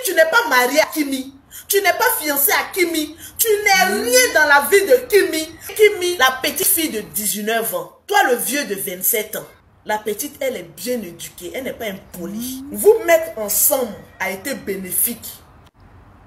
tu n'es pas marié à Kimi, tu n'es pas fiancé à Kimi, tu n'es rien dans la vie de Kimi. Kimi, la petite fille de 19 ans, toi le vieux de 27 ans. La petite, elle est bien éduquée, elle n'est pas impolie. Vous mettre ensemble a été bénéfique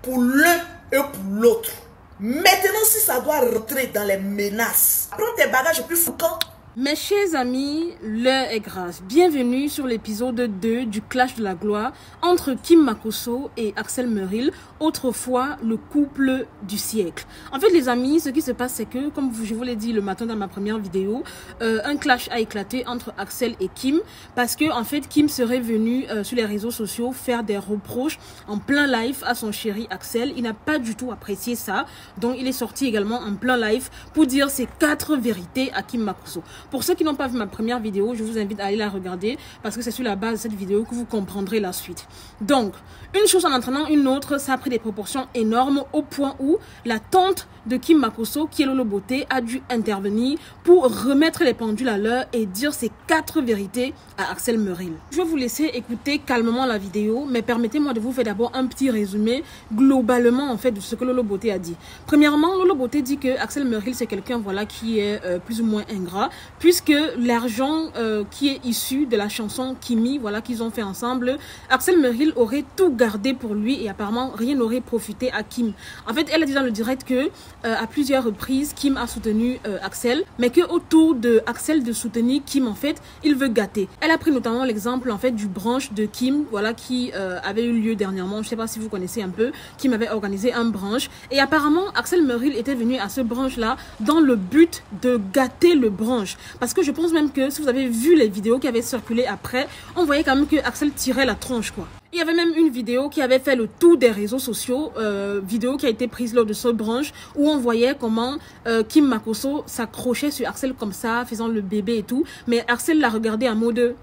pour l'un et pour l'autre. Maintenant, si ça doit rentrer dans les menaces, prends tes bagages et puis fous camp. Mes chers amis, l'heure est grave. Bienvenue sur l'épisode 2 du Clash de la Gloire entre Kim Makosso et Axel Merrill, autrefois le couple du siècle. En fait, les amis, ce qui se passe, c'est que, comme je vous l'ai dit le matin dans ma première vidéo, un clash a éclaté entre Axel et Kim parce que, en fait, Kim serait venu sur les réseaux sociaux faire des reproches en plein live à son chéri Axel. Il n'a pas du tout apprécié ça, donc il est sorti également en plein live pour dire ses 4 vérités à Kim Makosso. Pour ceux qui n'ont pas vu ma première vidéo, je vous invite à aller la regarder parce que c'est sur la base de cette vidéo que vous comprendrez la suite. Donc, une chose en entraînant une autre, ça a pris des proportions énormes au point où la tante de Kim Makosso, qui est Lolo Beauté, a dû intervenir pour remettre les pendules à l'heure et dire ses 4 vérités à Axel Merrill. Je vais vous laisser écouter calmement la vidéo, mais permettez-moi de vous faire d'abord un petit résumé globalement en fait de ce que Lolo Beauté a dit. Premièrement, Lolo Beauté dit que Axel Merrill c'est quelqu'un voilà qui est plus ou moins ingrat, puisque l'argent qui est issu de la chanson Kimi, voilà qu'ils ont fait ensemble, Axel Merrill aurait tout gardé pour lui et apparemment rien n'aurait profité à Kim. En fait, elle a dit dans le direct que à plusieurs reprises, Kim a soutenu Axel, mais que autour de Axel de soutenir Kim, en fait, il veut gâter. Elle a pris notamment l'exemple en fait du brunch de Kim, voilà qui avait eu lieu dernièrement. Je sais pas si vous connaissez un peu. Kim avait organisé un brunch et apparemment Axel Merrill était venu à ce brunch là dans le but de gâter le brunch. Parce que je pense même que si vous avez vu les vidéos qui avaient circulé après, on voyait quand même que Axel tirait la tronche quoi. Il y avait même une vidéo qui avait fait le tour des réseaux sociaux, vidéo qui a été prise lors de ce brunch où on voyait comment Kim Makosso s'accrochait sur Axel comme ça, faisant le bébé et tout. Mais Axel l'a regardé en mode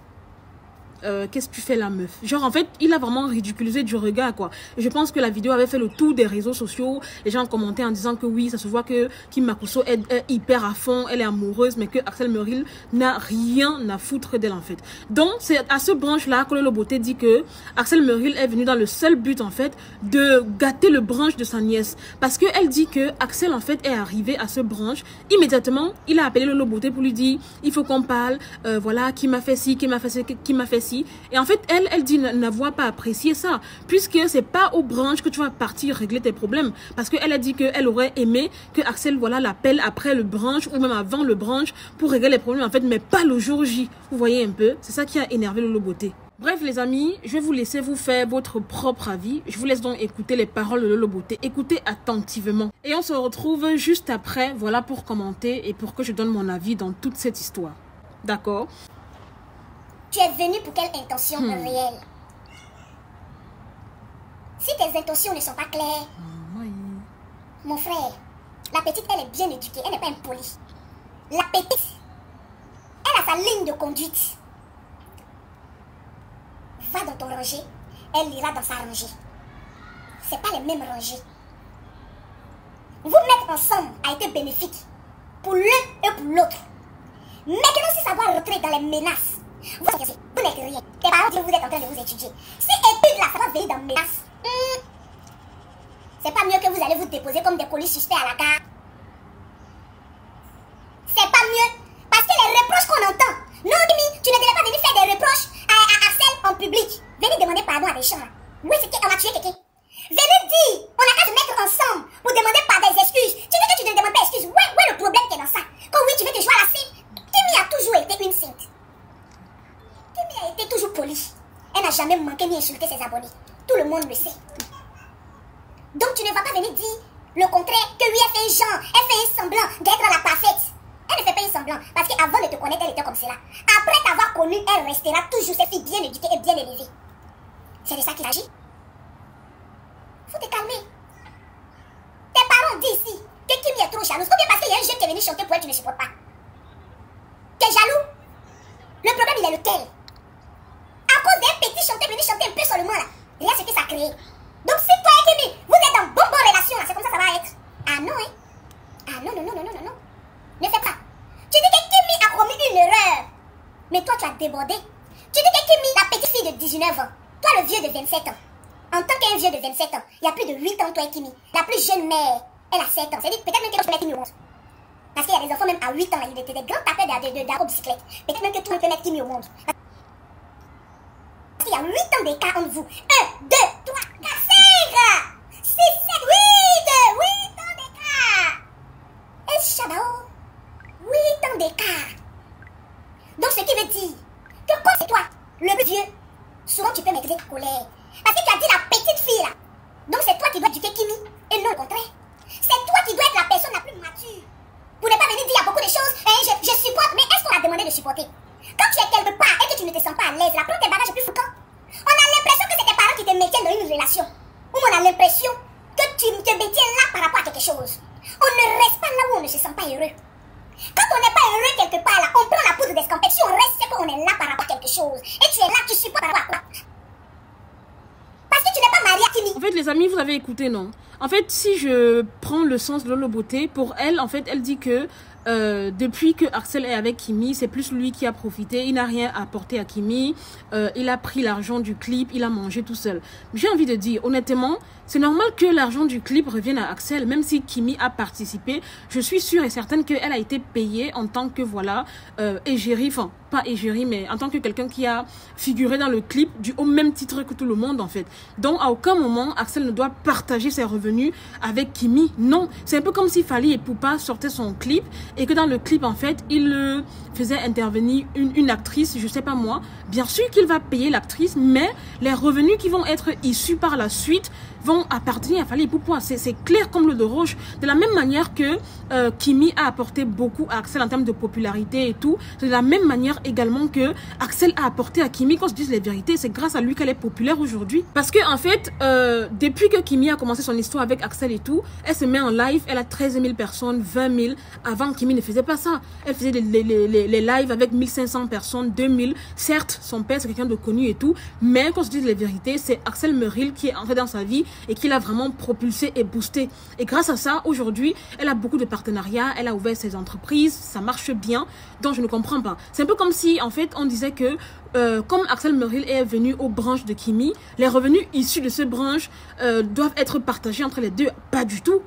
qu'est-ce que tu fais là meuf? Genre en fait il a vraiment ridiculisé du regard quoi. Je pense que la vidéo avait fait le tour des réseaux sociaux. Les gens commentaient en disant que oui ça se voit que Kim Makosso est hyper à fond, elle est amoureuse, mais que Axel Merrill n'a rien à foutre d'elle en fait. Donc c'est à ce brunch là que Lolo Beauté dit que Axel Merrill est venu dans le seul but en fait de gâter le brunch de sa nièce. Parce que elle dit que Axel en fait est arrivé à ce brunch, immédiatement il a appelé Lolo Beauté pour lui dire il faut qu'on parle, voilà qui m'a fait ci, qui m'a fait ci, qui m'a fait ci. Et en fait, elle dit n'avoir pas apprécié ça, puisque c'est pas au brunch que tu vas partir régler tes problèmes. Parce qu'elle a dit qu'elle aurait aimé que Axel voilà, l'appelle après le brunch ou même avant le brunch pour régler les problèmes en fait, mais pas le jour J. Vous voyez un peu, c'est ça qui a énervé Lolo Beauté. Bref les amis, je vais vous laisser vous faire votre propre avis. Je vous laisse donc écouter les paroles de Lolo Beauté. Écoutez attentivement. Et on se retrouve juste après, voilà, pour commenter et pour que je donne mon avis dans toute cette histoire. D'accord? Tu es venu pour quelle intention réelle? Si tes intentions ne sont pas claires, mon frère, la petite, elle est bien éduquée, elle n'est pas impolie. La petite, elle a sa ligne de conduite. Va dans ton rangée, elle ira dans sa rangée. C'est pas les mêmes rangées. Vous mettre ensemble a été bénéfique pour l'un et pour l'autre. Maintenant, si ça doit rentrer dans les menaces, vous n'êtes rien. Tes parents disent que vous êtes en train de vous étudier. Si étude là, ça va venir dans menaces. C'est pas mieux que vous allez vous déposer comme des colis suspects à la gare. C'est pas mieux. Parce que les reproches qu'on entend. Non, Kimi, tu ne devais pas venir faire des reproches à Axel en public. Venez demander pardon à des gens là. Oui, c'est qu'on a tué quelqu'un. Venez dire, on a qu'à se mettre ensemble pour demander par des excuses. Tu dis que tu ne demandes pas d'excuses. Ouais, le problème qui est dans ça. Quand oui, tu veux te jouer à la scène. Kimi a toujours été une sainte. Kimi a été toujours polie. Elle n'a jamais manqué ni insulté ses abonnés. Tout le monde le sait. Donc tu ne vas pas venir dire le contraire, que oui, elle fait un genre, elle fait un semblant d'être la parfaite. Elle ne fait pas un semblant, parce qu'avant de te connaître, elle était comme cela. Après t'avoir connue, elle restera toujours cette fille bien éduquée et bien élevée. C'est de ça qu'il agit. Faut te calmer. Tes parents disent ici que Kimi est trop jalouse. Ou bien parce qu'il y a un jeune qui est venu chanter pour elle, tu ne supportes pas. Tu es jaloux? Le problème, il est lequel? À cause d'un petit chanteur venu chanter un peu seulement là. Rien ce que ça crée. Donc si toi et Kimi, vous êtes en bonne relation là, c'est comme ça va être. Ah non, hein? Ah non. Ne fais pas. Tu dis que Kimi a commis une erreur. Mais toi, tu as débordé. Tu dis que Kimi, la petite fille de 19 ans, toi le vieux de 27 ans, en tant tu es un vieux de 27 ans, il y a plus de 8 ans, toi et Kimi. La plus jeune mère, elle a 7 ans. C'est-à-dire peut-être même que tu peux mettre Kimi au monde. Parce qu'il y a des enfants même à 8 ans, ils étaient des grands tapeurs d'aérobicyclette. Peut-être même que tout le monde peut mettre Kimi au monde. Parce qu'il y a 8 ans d'écart entre vous. 1, 2, 3, 4, 5, 6, 7, 8 ans d'écart. Et Chabao, 8 ans d'écart. Donc ce qui veut dire que quand c'est toi, le plus vieux, souvent tu peux maîtriser ta colère. Parce que tu as dit la petite fille là. Donc c'est toi qui dois éduquer Kimi et non le contraire. C'est toi qui dois être la personne la plus mature. Pour ne pas venir dire il y a beaucoup de choses, je supporte, mais est-ce qu'on a demandé de supporter? Quand tu es quelque part et que tu ne te sens pas à l'aise, la prends tes bagages plus fréquents. On a l'impression que c'est tes parents qui te maintiennent dans une relation. Ou on a l'impression que tu te maintiens là par rapport à quelque chose. On ne reste pas là où on ne se sent pas heureux. Quand on n'est pas heureux quelque part là, on prend la poudre d'escampette. Si on reste, c'est qu'on est là par rapport à quelque chose. Et tu es là, tu supportes par rapport à quoi? Parce que tu n'es pas marié à Kimi. En fait, les amis, vous avez écouté, non? En fait, si je prends le sens de Lolo Beauté, pour elle, en fait, elle dit que depuis que Axel est avec Kimi, c'est plus lui qui a profité. Il n'a rien apporté à Kimi. Il a pris l'argent du clip, il a mangé tout seul. J'ai envie de dire, honnêtement, c'est normal que l'argent du clip revienne à Axel, même si Kimi a participé. Je suis sûre et certaine qu'elle a été payée en tant que, voilà, égérie, enfin, pas égérie, mais en tant que quelqu'un qui a figuré dans le clip au même titre que tout le monde, en fait. Donc, à aucun moment, Axel ne doit partager ses revenus avec Kimi. Non, c'est un peu comme si Fally Ipupa sortait son clip et que dans le clip, en fait, il faisait intervenir une actrice, je sais pas moi. Bien sûr qu'il va payer l'actrice, mais les revenus qui vont être issus par la suite vont appartenir à Fally Ipupa. C'est clair comme l'eau de roche. De la même manière que Kimi a apporté beaucoup à Axel en termes de popularité et tout, c'est de la même manière également que Axel a apporté à Kimi. Quand je dis les vérités, c'est grâce à lui qu'elle est populaire aujourd'hui. Parce que en fait, depuis que Kimi a commencé son histoire avec Axel et tout, elle se met en live, elle a 13 000 personnes, 20 000. Avant, Kimi ne faisait pas ça. Elle faisait les lives avec 1500 personnes, 2000. Certes, son père, c'est quelqu'un de connu et tout, mais quand je dis les vérités, c'est Axel Merrill qui est entré dans sa vie et qui l'a vraiment propulsé et boosté. Et grâce à ça, aujourd'hui, elle a beaucoup de partenariats, elle a ouvert ses entreprises, ça marche bien, donc je ne comprends pas. C'est un peu comme si, en fait, on disait que comme Axel Merrill est venu aux branches de Kimi, les revenus issus de ces branches doivent être partagés entre les deux. Pas du tout.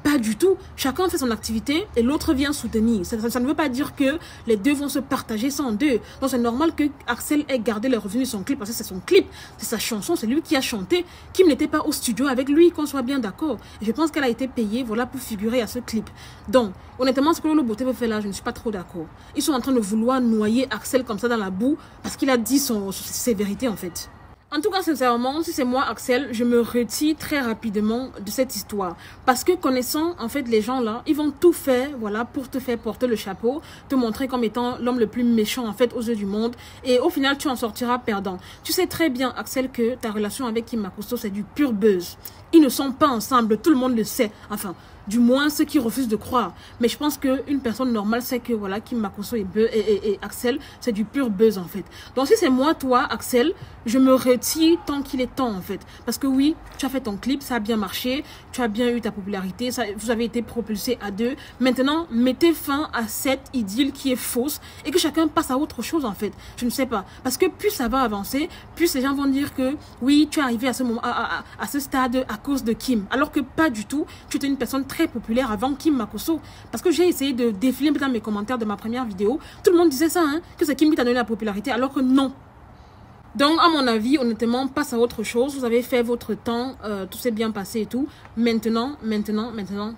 Pas du tout. Chacun fait son activité et l'autre vient soutenir. Ça ne veut pas dire que les deux vont se partager ça en deux. Donc c'est normal que Axel ait gardé les revenus de son clip parce que c'est son clip, c'est sa chanson, c'est lui qui a chanté. Kim n'était pas au studio avec lui, qu'on soit bien d'accord. Et je pense qu'elle a été payée, voilà, pour figurer à ce clip. Donc, honnêtement, ce que Lolo Beauté veut faire là, je ne suis pas trop d'accord. Ils sont en train de vouloir noyer Axel comme ça dans la boue parce qu'il a dit ses vérités en fait. En tout cas, sincèrement, si c'est moi, Axel, je me retire très rapidement de cette histoire. Parce que connaissant, en fait, les gens là, ils vont tout faire, voilà, pour te faire porter le chapeau, te montrer comme étant l'homme le plus méchant, en fait, aux yeux du monde. Et au final, tu en sortiras perdant. Tu sais très bien, Axel, que ta relation avec Kim Makosso, c'est du pur buzz. Ils ne sont pas ensemble, tout le monde le sait. Enfin, du moins ceux qui refusent de croire. Mais je pense qu'une personne normale sait que voilà, Kim Makosso et Axel, c'est du pur buzz en fait. Donc si c'est moi, toi, Axel, je me retire tant qu'il est temps en fait. Parce que oui, tu as fait ton clip, ça a bien marché, tu as bien eu ta popularité, vous avez été propulsés à deux. Maintenant, mettez fin à cette idylle qui est fausse et que chacun passe à autre chose en fait. Je ne sais pas. Parce que plus ça va avancer, plus les gens vont dire que oui, tu es arrivé à ce moment, à ce stade à cause de Kim. Alors que pas du tout, tu étais une personne très populaire avant Kim Makosso. Parce que j'ai essayé de défiler dans mes commentaires de ma première vidéo. Tout le monde disait ça, hein, que c'est Kim qui t'a donné la popularité, alors que non. Donc, à mon avis, honnêtement, passe à autre chose. Vous avez fait votre temps, tout s'est bien passé et tout. Maintenant,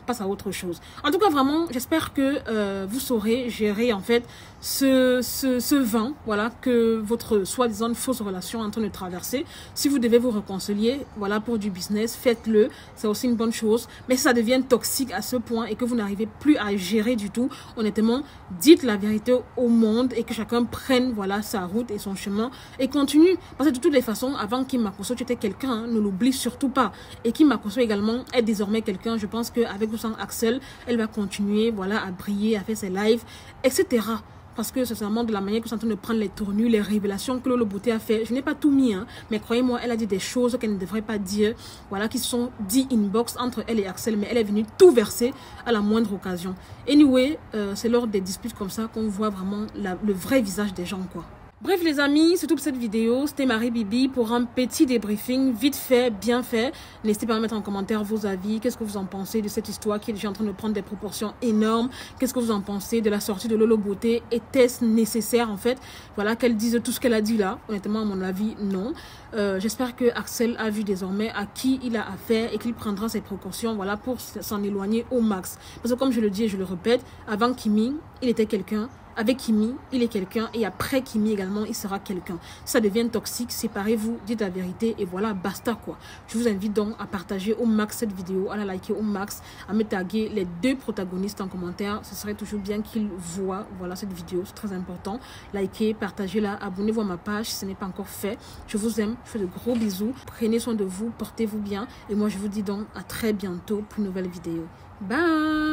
passe à autre chose. En tout cas, vraiment, j'espère que vous saurez gérer, en fait, ce vent, voilà, que votre soi-disant fausse relation est en train de traverser. Si vous devez vous réconcilier, voilà, pour du business, faites-le. C'est aussi une bonne chose. Mais si ça devient toxique à ce point et que vous n'arrivez plus à gérer du tout, honnêtement, dites la vérité au monde et que chacun prenne, voilà, sa route et son chemin et continue. Parce que de toutes les façons, avant Kim Makosso, tu étais quelqu'un, hein, ne l'oublie surtout pas. Et Kim Makosso également est désormais quelqu'un. Je pense qu'avec ou sans Axel, elle va continuer, voilà, à briller, à faire ses lives, etc. Parce que c'est vraiment de la manière que c'est en train de prendre les tournures, les révélations que Lolo Beauté a fait. Je n'ai pas tout mis, hein, mais croyez-moi, elle a dit des choses qu'elle ne devrait pas dire, voilà, qui sont dit inbox entre elle et Axel, mais elle est venue tout verser à la moindre occasion. Anyway, c'est lors des disputes comme ça qu'on voit vraiment le vrai visage des gens, quoi. Bref les amis, c'est tout pour cette vidéo. C'était Marie Bibi pour un petit débriefing vite fait, bien fait. N'hésitez pas à mettre en commentaire vos avis. Qu'est-ce que vous en pensez de cette histoire qui est déjà en train de prendre des proportions énormes? Qu'est-ce que vous en pensez de la sortie de Lolo Beauté? Était-ce nécessaire en fait? Voilà, qu'elle dise tout ce qu'elle a dit là. Honnêtement, à mon avis, non. J'espère que Axel a vu désormais à qui il a affaire et qu'il prendra ses précautions, voilà, pour s'en éloigner au max. Parce que comme je le dis et je le répète, avant Kimi, il était quelqu'un. Avec Kimi, il est quelqu'un et après Kimi également, il sera quelqu'un. Si ça devient toxique, séparez-vous, dites la vérité et voilà, basta quoi. Je vous invite donc à partager au max cette vidéo, à la liker au max, à me taguer les deux protagonistes en commentaire. Ce serait toujours bien qu'ils voient voilà, cette vidéo, c'est très important. Likez, partagez-la, abonnez-vous à ma page si ce n'est pas encore fait. Je vous aime, je fais de gros bisous. Prenez soin de vous, portez-vous bien et moi je vous dis donc à très bientôt pour une nouvelle vidéo. Bye!